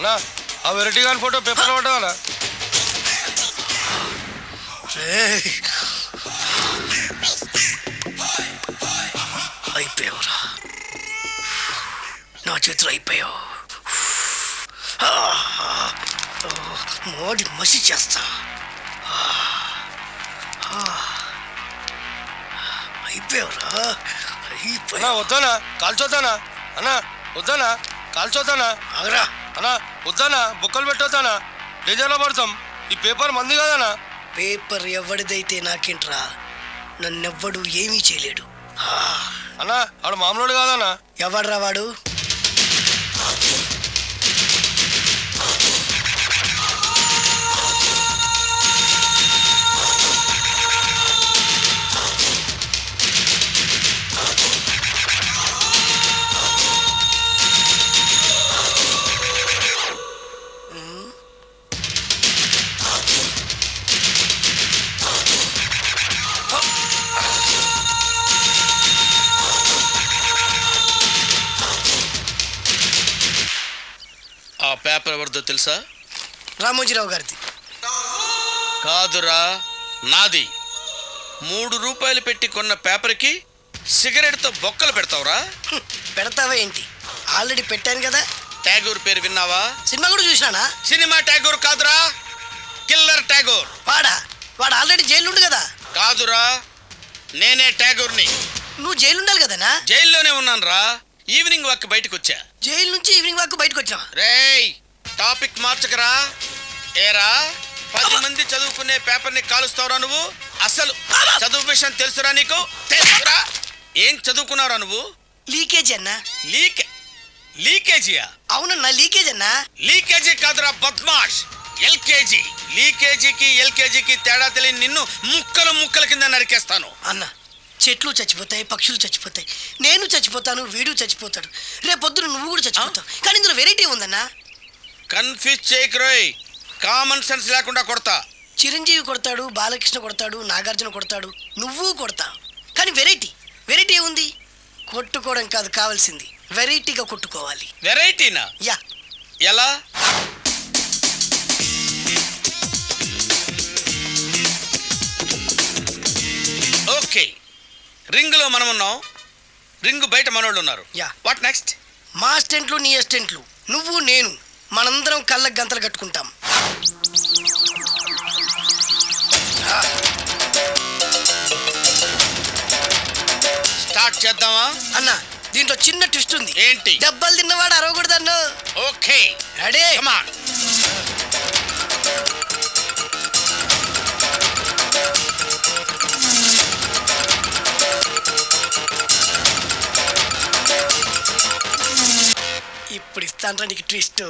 అన్నా ఆ వెరైటీ గాని ఫోటో పేపర్లో పడ్డా అయిపోయావురా, నా చేతులు అయిపోయావు. మోడి మసి చేస్తా. అయిపోయావురా, అన్నా వద్దానా కాల్చొద్దానా, అన్నా వద్దానా కాల్చొద్దానా, ఆగరా అన్నా వద్దానా బుక్కలు పెట్టొద్దానా, డేంజర్లో పడతాం. ఈ పేపర్ మంది కదనా. పేపర్ ఎవడిదైతే నాకేంట్రా, నన్నెవ్వడు ఏమీ చేయలేడు. అన్నా ఆడు మామూలు కాదన్నా. ఎవడ్రా వాడు? ఆ పేపర్ ఎవరిదో తెలుసా? రామోజీరావు గారిది. కాదురా, నాది. 3 రూపాయలు పెట్టి కొన్న పేపర్కి సిగరెట్తో బొక్కలు పెడతావురా? పెడతావా ఏంటి? ఆల్రెడీ పెట్టాను కదా. ట్యాగూర్ పేరు విన్నావా? సినిమా కూడా చూసినానా? సినిమా ట్యాగూర్ కాదురా, కిల్లర్ ట్యాగూర్. వాడు ఆల్రెడీ జైలు ఉండు కదా. కాదురా, నేనే ట్యాగూర్ని. నువ్వు జైలు ఉండాలి కదనా? జైల్లోనే ఉన్నాను రా. ఈవినింగ్ వాక్ బయటకు వచ్చా. జైలు నుంచి ఈవినింగ్ వాక్ బయటకు వచ్చా. రేయ్, టాపిక్ మార్చకరా. ఏరా, 10 మంది చదువుకునే పేపర్ని కాలుస్తావురా నువ్వు? అసలు చదువు విషయం తెలుసురా నీకు? తెలుసురా? ఏం చదువుకున్నారా నువ్వు? లీకేజీ అన్నా. లీకేజీయా? అవునన్నా, లీకేజ్ అన్నా. లీకేజీ కాదురా బద్మాష్, ఎల్కేజీ. లీకేజీకి ఎల్కేజీకి తేడా తెలియని నిన్ను ముక్కలు ముక్కల కింద నరికేస్తాను. అన్నా, చెట్లు చచ్చిపోతాయి, పక్షులు చచ్చిపోతాయి, నేను చచ్చిపోతాను, వీడు చచ్చిపోతాడు, రేపొద్దున నువ్వు కూడా చచ్చిపోతావు. కానీ ఇందులో వెరైటీ ఉందన్నా. కన్ఫ్యూజ్ చేయకురోయ్, కామన్ సెన్స్ లేకుండా కొడతా. చిరంజీవి కొడతాడు, బాలకృష్ణ కొడతాడు, నాగార్జున కొడతాడు, నువ్వు కొడతావు. కానీ వెరైటీ ఉంది. కొట్టుకోవడం కాదు కావాల్సింది, వెరైటీగా కొట్టుకోవాలి. వెరైటీనా? యా. ఎలా? ఓకే, రింగులో మనం ఉన్నాం, రింగు బయట మనోళ్ళు ఉన్నారు. యా. What next? మా అసిస్టెంట్లు, నీ అసిస్టెంట్లు, నువ్వు నేను, మనందరం కళ్ళకు గంతలు కట్టుకుంటాం. స్టార్ట్ చేద్దామా? అన్నా, దీంట్లో చిన్న ట్విస్ట్ ఉంది. ఏంటి? దెబ్బలు తిన్నవాడు అరవకూడదన్ను. Okay, ready? Come on. ఇప్పుడు ఇస్తాను నీకు ట్విస్ట్.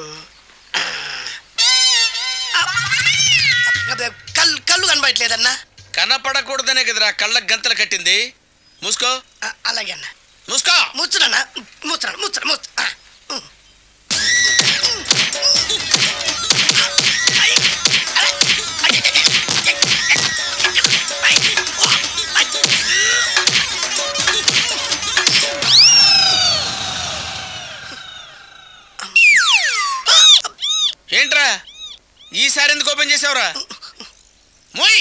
కళ్ళు కనబడట్లేదన్నా. కనపడకూడదనే కదరా కళ్ళకు గంతలు కట్టింది. మూసుకో. అలాగే అన్న. మూసుకో. ముచ్చునన్నా, ముచ్చరా. ఏంట్రా ఈసారి ఎందుకు ఓపెన్ చేసావురా? మోయ్.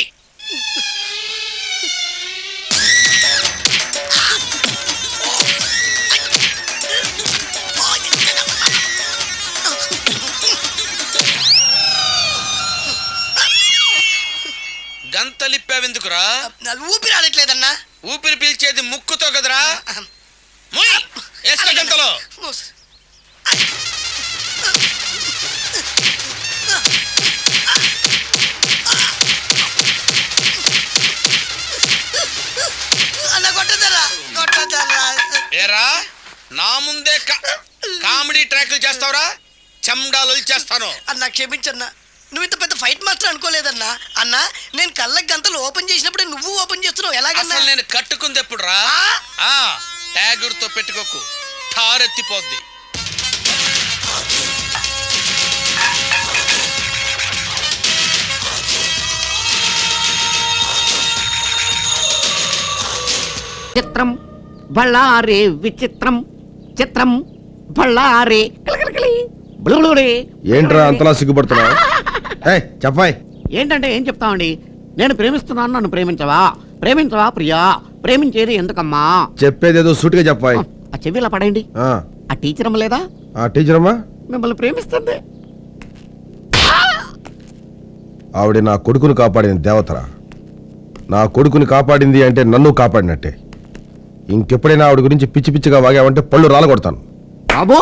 గంతలిప్పావెందుకురా? ఊపిరి ఆడట్లేదన్నా. ఊపిరి పీల్చేది ముక్కుతో కదరా. మోయ్, వేసుకో గంతలో. ఏరా, నా ముందే కామెడీ ట్రాక్లు చేస్తావురా? చెమ్డాలు చేస్తాను. అన్నా క్షమించన్నా, నువ్వు ఇంత పెద్ద ఫైట్ మాస్టర్ అనుకోలేదన్నా. అన్నా, నేను కళ్ళకి గంతలు ఓపెన్ చేసినప్పుడే నువ్వు ఓపెన్ చేస్తున్నావు. ఎలాగన్నా? నేను కట్టుకుంది ఎప్పుడు రా? ట్యాగూర్తో పెట్టుకోకు, ఠారెత్తిపోద్ది. చిత్రం బళ్ళారే విచిత్రం, చిత్రం బళ్ళారే కలకలకలి బులుబులుడి. ఏంట్రా అంతలా సిగ్గుపడుతున్నావు? ఏయ్ చెప్పాయ్. ఏంటంటే ఏం చెప్తామండి? నేను ప్రేమిస్తున్నాను, నన్ను ప్రేమించవా? ప్రేమించవా ప్రియా? ప్రేమించేది ఎందుకమ్మా? చెప్పేదేదో సూటిగా చెప్పాయ్. ఆ చెవి ఇలా పడేయండి. ఆ టీచర్ అమ్మ లేదా? ఆ టీచర్ అమ్మా మిమ్మల్ని ప్రేమిస్తుంది. ఆవిడ నా కొడుకుని కాపాడిన దేవతరా. నా కొడుకుని కాపాడింది అంటే నన్ను కాపాడినట్టే. ఇంకెప్పుడైనా ఆవిడ గురించి పిచ్చి పిచ్చిగా వాగావంటే పళ్ళు రాలగొడతాను. బాబు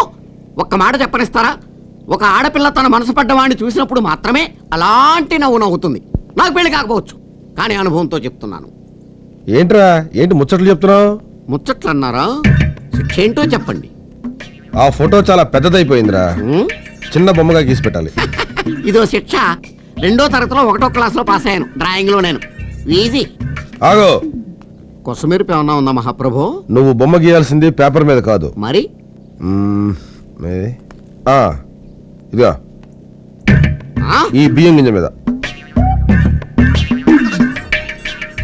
ఒక్క మాట చెప్పనిస్తారా? ఒక ఆడపిల్ల తన మనసు పడ్డవాడిని చూసినప్పుడు మాత్రమే అలాంటి నవ్వు నవ్వుతుంది. నాకు పెళ్లి కాకపోవచ్చు, కానీ అనుభవంతో చెప్తున్నాను. ఏంట్రా ఏంటి ముచ్చట్లు చెప్తున్నావు? ముచ్చట్లు అన్నారా? శిక్ష ఏంటో చెప్పండి. ఆ ఫోటో చాలా పెద్దదైపోయిందిరా. ఉం? చిన్న బొమ్మగా గీసి పెట్టాలి. ఇదో శిక్ష. 2వ తరగతిలో 1వ క్లాస్లో పాస్ అయ్యాను డ్రాయింగ్ లో. నేను ఈజీ. ఆగో, కొసమెరుపు ఏమన్నా ఉందా మహాప్రభు? నువ్వు బొమ్మ గీయాల్సింది పేపర్ మీద కాదు. మరి ఏది? ఇదిగా ఆ? ఈ బియ్యం గింజ మీద.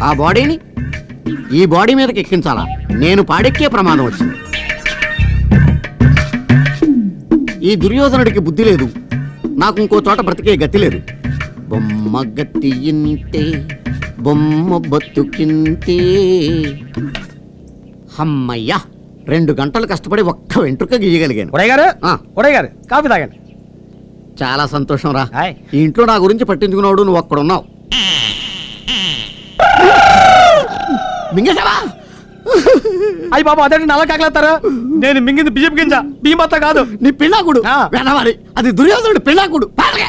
ఆ బాడీని ఈ బాడీ మీదకి ఎక్కించాలా? నేను పాడెక్కే ప్రమాదం వచ్చింది. ఈ దుర్యోధనుడికి బుద్ధి లేదు, నాకు ఇంకో చోట బ్రతికే గతి లేదు. బొమ్మ గతి ఇంతే, బొమ్మ బతుకింతే. అమ్మయ్యా, 2 గంటలు కష్టపడి ఒక్క వెంట్రుక గీయగలిగాను. గారు కాఫీ తాగండి. చాలా సంతోషం రా. హాయ్. ఈ ఇంట్లో నా గురించి పట్టించుకున్నాడు, నువ్వు అక్కడున్నావు. మింగేశావా? అయ్యి బాబా అదే నల్ల కాకలేస్తారా? నేను మింగింది బియ్యం గింజ, బియ్యం అంతా కాదు. నీ పిల్లాకుడు ఆ. వెనవాలి, అది దుర్యోధనుడు పిల్లాకుడు. పాలగే.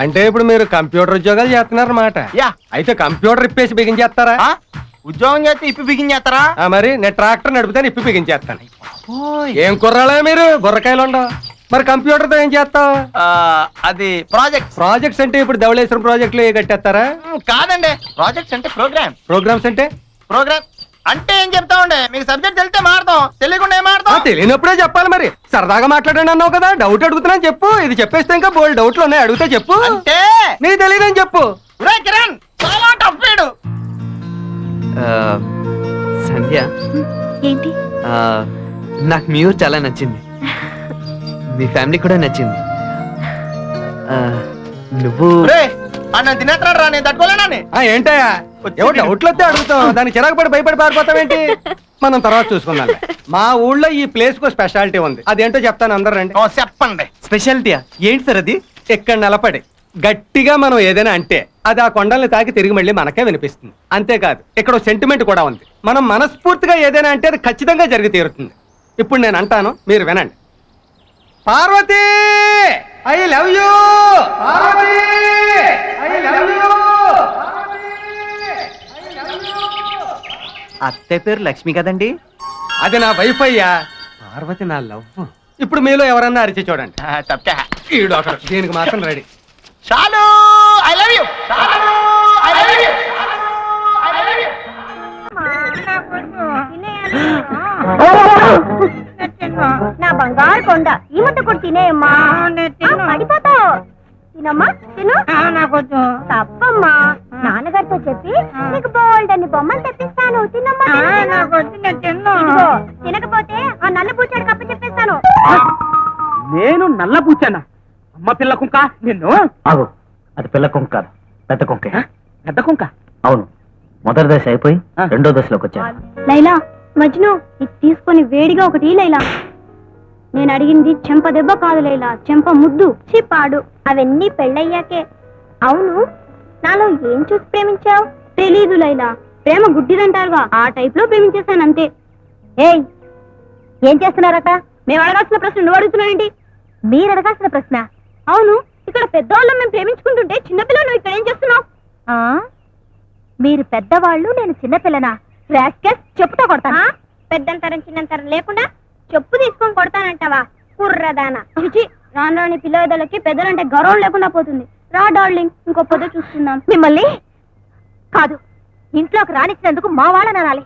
అంటే ఇప్పుడు మీరు కంప్యూటర్ ఉద్యోగాలు చేస్తున్నారన్నమాట. యా. అయితే కంప్యూటర్ ఇప్పేసి బిగించేస్తారా? ఉద్యోగం చేస్తే ఇప్పి బిగించేస్తారా? మరి నేను ట్రాక్టర్ నడిపితే ఇప్పి బిగించేస్తాను. ఏం కుర్రాలే మీరు, బుర్రకాయలు ఉండవు. మరి కంప్యూటర్ తో ఏం చేస్తావు? అది ప్రాజెక్ట్. ప్రాజెక్ట్స్ అంటే ఇప్పుడు ధవళేశ్వరం ప్రాజెక్టులు ఏ కట్టేస్తారా? కాదండి, ప్రాజెక్ట్స్ అంటే ప్రోగ్రామ్స్ అంటే ప్రోగ్రామ్ అంటే ఏం చెప్తా ఉండే? మీకు సబ్జెక్ట్ తెలిస్తే మారుతాం, తెలియకుండా ఏం మారుతాం? తెలియనప్పుడే చెప్పాలి. మరి సరదాగా మాట్లాడండి అన్నావు కదా, డౌట్ అడుగుతున్నాను చెప్పు. ఇది చెప్పేస్తే ఇంకా బోల్డ్ డౌట్లు ఉన్నాయి, అడిగితే చెప్పు. అంటే నీకు తెలియదని చెప్పు. ఒరేయ్ కిరణ్, చాలా టఫ్ వీడు. సంధ్య, ఏంటి? నాకు మీ ఊరు చాలా నచ్చింది, మీ ఫ్యామిలీ కూడా నచ్చింది. నువ్వు ఒరేయ్, అన్న తినేస్తాడు రా, నేను తట్టుకోలేనని. ఏంటయ్యా ఏవో డౌట్లు వస్తే అడుగుతాం, దానికి చిరాకు పడి భయపడి పారిపోతావేంటి? మనం తర్వాత చూసుకుందాం. మా ఊళ్ళో ఈ ప్లేస్ కు స్పెషాలిటీ ఉంది, అదేంటో చెప్తాను, అందరు రండి. చెప్పండి. స్పెషాలిటీయా? ఏంటి సార్ అది? ఇక్కడ నిలబడి గట్టిగా మనం ఏదైనా అంటే అది ఆ కొండల్ని తాకి తిరిగి మళ్ళీ మనకే వినిపిస్తుంది. అంతేకాదు ఇక్కడ సెంటిమెంట్ కూడా ఉంది. మనం మనస్ఫూర్తిగా ఏదైనా అంటే అది ఖచ్చితంగా జరిగి తీరుతుంది. ఇప్పుడు నేను అంటాను, మీరు వినండి. Parvati, I love you. Parvati, I love you. అత్తయ్య పేరు లక్ష్మి కదండి? అది నా వైఫ్ అయ్యా, పార్వతి నా లవ్. ఇప్పుడు మీలో ఎవరన్నా అరిచి చూడండి. తప్పా ఈడు ఒకడు, దీనికి మాత్రం రెడీ. చాలు, ఐ లవ్ యూ. చాలు, ఐ లవ్ యూ. నా బంగారు కొండ ఈ ముద్ద కూడా తినేయమ్మా, పడిపోతావు. తినమ్మా, తిను. తప్పమ్మా, నాన్నగారితో చెప్పి నీకు బోల్డ్ అన్ని బొమ్మలు తెప్పిస్తాను. తినమ్మా, ఇదిగో, తినకపోతే ఆ నల్ల పూచాడు కప్ప చెప్పేస్తాను. నేను నల్ల పూచానా? అమ్మ పిల్ల కుంక నిన్ను. అది పిల్ల కుంక కాదు, పెద్ద కుంకే. పెద్ద కుంక? అవును, మొదటి దశ అయిపోయి 2వ దశలోకి వచ్చాను. లైలా, మజ్ను, ఇది తీసుకొని వేడిగా ఒకటి లైలా. నేను అడిగింది చెంప దెబ్బ కాదు లైలా, చెంప ముద్దు. చిప్పాడు అవన్నీ పెళ్ళయ్యాకే. అవును, నాలో ఏం చూసి ప్రేమించావు? తెలీదు లైలా, ప్రేమ గుడ్డిదంటారుగా, ఆ టైప్ లో ప్రేమించేశాను అంతే. ఏయ్, ఏం చేస్తున్నారట? మేము అడగాల్సిన ప్రశ్న నువ్వు అడుగుతున్నావేంటి? మీరు అడగాల్సిన ప్రశ్న? అవును, ఇక్కడ పెద్దవాళ్ళం మేము ప్రేమించుకుంటుంటే చిన్నపిల్లలు నువ్వు ఇక్కడ ఏం చేస్తున్నావు? మీరు పెద్దవాళ్ళు, నేను చిన్నపిల్లనా? రాస్కెల్, చెప్పుతో కొడతానా? పెద్దంతరం చిన్నంతరం లేకుండా చెప్పు తీసుకొని కొడతానంటావా? కుర్రదానా. చిచి, రాను రాని పిల్లలకి పెద్దలంటే గౌరవం లేకుండా పోతుంది. రా డార్లింగ్, ఇంకో పొద్దు చూస్తున్నాం. మిమ్మల్ని కాదు, ఇంట్లోకి రానిచ్చినందుకు మా వాళ్ళని అనాలి.